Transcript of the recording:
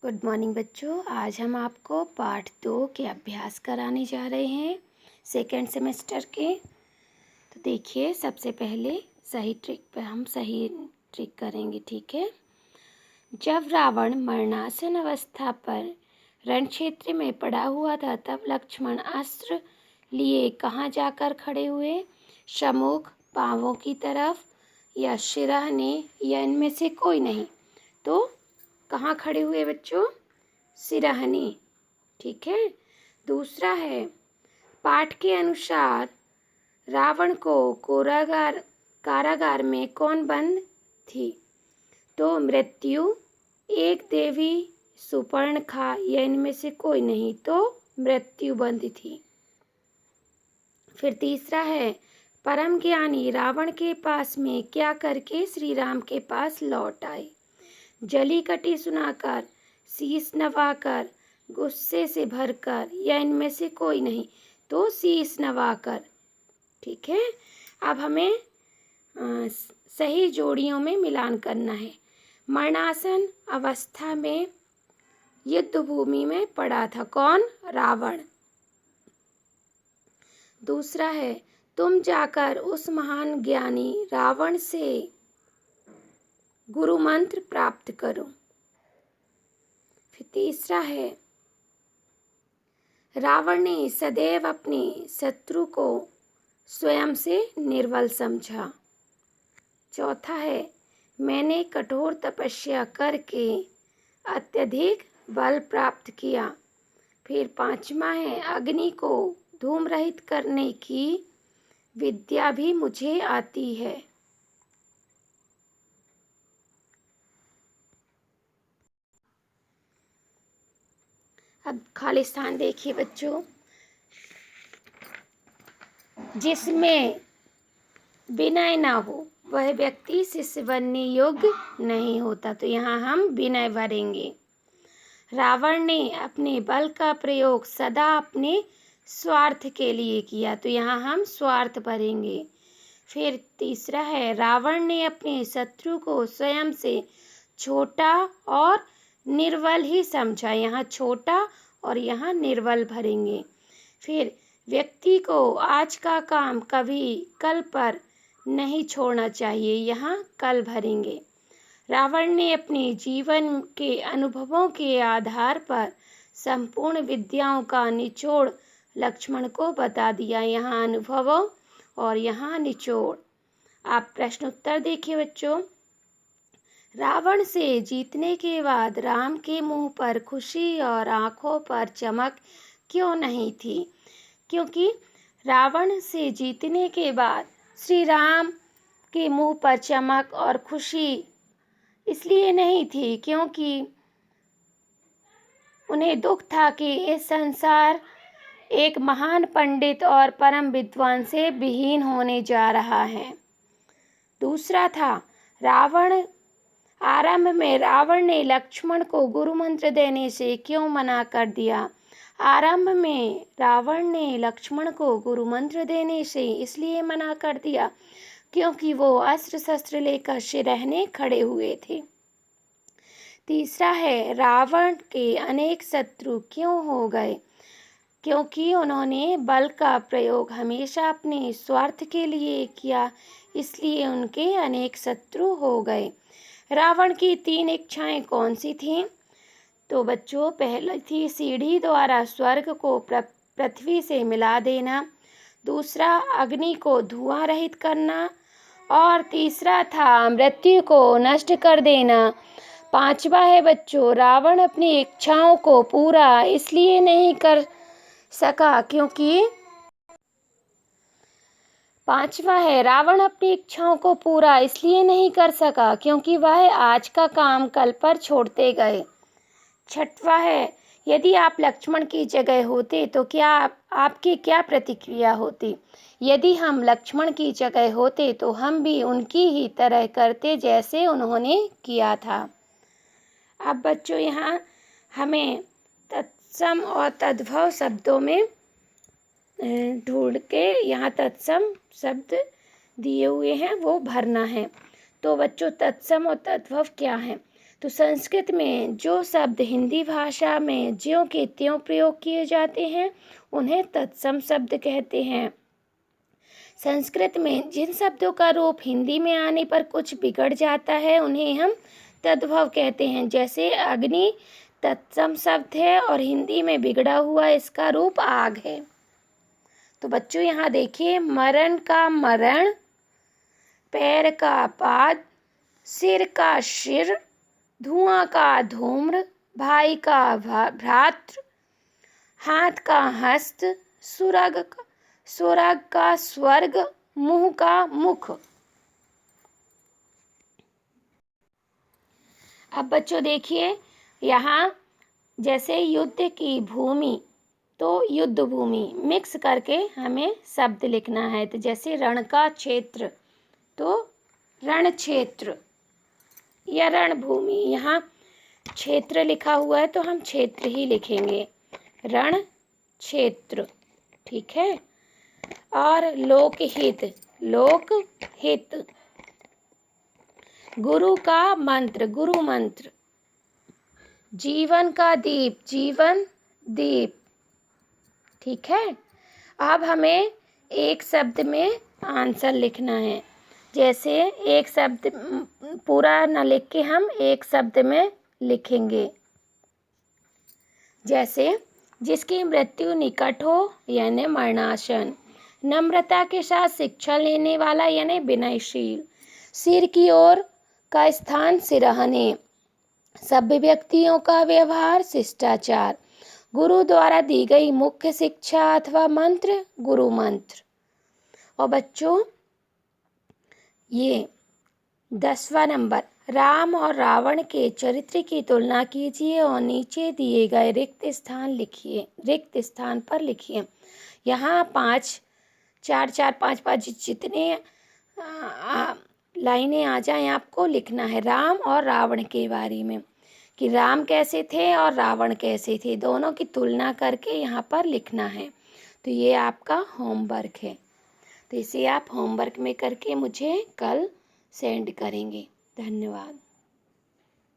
Good morning बच्चों। आज हम आपको पार्ट 2 के अभ्यास कराने जा रहे हैं सेकेंड सेमेस्टर के। तो देखिए, सबसे पहले सही ट्रिक करेंगे, ठीक है। जब रावण मरणासन अवस्था पर रण क्षेत्र में पड़ा हुआ था, तब लक्ष्मण अस्त्र लिए कहाँ जाकर खड़े हुए? सम्मुख, पांवों की तरफ, या सिरहने, या इनमें से कोई नहीं। तो कहाँ खड़े हुए बच्चों? सिरहने, ठीक है। दूसरा है, पाठ के अनुसार रावण को कारागार में कौन बंद थी? तो मृत्यु, एक देवी, सुपर्णखा, या इनमें से कोई नहीं। तो मृत्यु बंद थी। फिर तीसरा है, परम ज्ञानी रावण के पास में क्या करके श्री राम के पास लौट आए? जली कटी सुनाकर, शीश नवाकर, गुस्से से भरकर, या इनमें से कोई नहीं। तो शीश नवाकर, ठीक है। अब हमें सही जोड़ियों में मिलान करना है। मरणासन अवस्था में युद्ध भूमि में पड़ा था कौन? रावण। दूसरा है, तुम जाकर उस महान ज्ञानी रावण से गुरु मंत्र प्राप्त करो। फिर तीसरा है, रावण ने सदैव अपने शत्रु को स्वयं से निर्बल समझा। चौथा है, मैंने कठोर तपस्या करके अत्यधिक बल प्राप्त किया। फिर पांचवा है, अग्नि को धूम रहित करने की विद्या भी मुझे आती है। अब खालिस्तान देखिए बच्चों, जिसमें विनय ना हो वह व्यक्ति शिष्य बनने योग्य नहीं होता। तो यहाँ हम विनय भरेंगे। रावण ने अपने बल का प्रयोग सदा अपने स्वार्थ के लिए किया। तो यहाँ हम स्वार्थ भरेंगे। फिर तीसरा है, रावण ने अपने शत्रु को स्वयं से छोटा और निर्बल ही समझा। यहाँ छोटा और यहाँ निर्बल भरेंगे। फिर व्यक्ति को आज का काम कभी कल पर नहीं छोड़ना चाहिए। यहाँ कल भरेंगे। रावण ने अपने जीवन के अनुभवों के आधार पर संपूर्ण विद्याओं का निचोड़ लक्ष्मण को बता दिया। यहाँ अनुभवों और यहाँ निचोड़। आप प्रश्न उत्तर देखिए बच्चों। रावण से जीतने के बाद राम के मुंह पर खुशी और आंखों पर चमक क्यों नहीं थी? क्योंकि रावण से जीतने के बाद श्री राम के मुंह पर चमक और खुशी इसलिए नहीं थी क्योंकि उन्हें दुख था कि इस संसार एक महान पंडित और परम विद्वान से विहीन होने जा रहा है। दूसरा था, आरंभ में रावण ने लक्ष्मण को गुरु मंत्र देने से क्यों मना कर दिया? आरंभ में रावण ने लक्ष्मण को गुरु मंत्र देने से इसलिए मना कर दिया क्योंकि वो अस्त्र शस्त्र लेकर सिरहने खड़े हुए थे। तीसरा है, रावण के अनेक शत्रु क्यों हो गए? क्योंकि उन्होंने बल का प्रयोग हमेशा अपने स्वार्थ के लिए किया, इसलिए उनके अनेक शत्रु हो गए। रावण की 3 इच्छाएं कौन सी थीं? तो बच्चों, पहली थी सीढ़ी द्वारा स्वर्ग को पृथ्वी से मिला देना। दूसरा, अग्नि को धुआं रहित करना। और तीसरा था मृत्यु को नष्ट कर देना। पांचवा है बच्चों, रावण अपनी इच्छाओं को पूरा इसलिए नहीं कर सका क्योंकि रावण अपनी इच्छाओं को पूरा इसलिए नहीं कर सका क्योंकि वह आज का काम कल पर छोड़ते गए। छठवां है, यदि आप लक्ष्मण की जगह होते तो आपकी क्या प्रतिक्रिया होती? यदि हम लक्ष्मण की जगह होते तो हम भी उनकी ही तरह करते जैसे उन्होंने किया था। अब बच्चों, यहाँ हमें तत्सम और तद्भव शब्दों में ढूंढ के यहाँ तत्सम शब्द दिए हुए हैं वो भरना है। तो बच्चों, तत्सम और तद्भव क्या है? तो संस्कृत में जो शब्द हिंदी भाषा में ज्यों के त्यों प्रयोग किए जाते हैं उन्हें तत्सम शब्द कहते हैं। संस्कृत में जिन शब्दों का रूप हिंदी में आने पर कुछ बिगड़ जाता है उन्हें हम तद्भव कहते हैं। जैसे अग्नि तत्सम शब्द है और हिंदी में बिगड़ा हुआ इसका रूप आग है। तो बच्चों यहाँ देखिए, मरण का मरण, पैर का पाद, सिर का शिर, धुआं का धूम्र, भाई का भ्रातृ, हाथ का हस्त, सुरग का स्वर्ग, मुंह का मुख। अब बच्चों देखिए, यहाँ जैसे युद्ध की भूमि तो युद्ध भूमि मिक्स करके हमें शब्द लिखना है। तो जैसे रण का क्षेत्र तो रण क्षेत्र या रणभूमि, यहाँ क्षेत्र लिखा हुआ है तो हम क्षेत्र ही लिखेंगे, रण क्षेत्र, ठीक है। और लोकहित, लोकहित, गुरु का मंत्र, गुरु मंत्र, जीवन का दीप, जीवन दीप, ठीक है। अब हमें एक शब्द में आंसर लिखना है। जैसे एक शब्द पूरा न लिख के हम एक शब्द में लिखेंगे। जैसे जिसकी मृत्यु निकट हो यानी मरणासन, नम्रता के साथ शिक्षा लेने वाला यानी विनयशील, सिर की ओर का स्थान सिरहने, सभ्य व्यक्तियों का व्यवहार शिष्टाचार, गुरु द्वारा दी गई मुख्य शिक्षा अथवा मंत्र गुरु मंत्र। और बच्चों ये 10वां नंबर, राम और रावण के चरित्र की तुलना कीजिए और नीचे दिए गए रिक्त स्थान लिखिए, रिक्त स्थान पर लिखिए। यहाँ 5 4 4 5 5 जितने लाइनें आ जाएं आपको लिखना है राम और रावण के बारे में, कि राम कैसे थे और रावण कैसे थे, दोनों की तुलना करके यहाँ पर लिखना है। तो ये आपका होमवर्क है। तो इसे आप होमवर्क में करके मुझे कल सेंड करेंगे। धन्यवाद।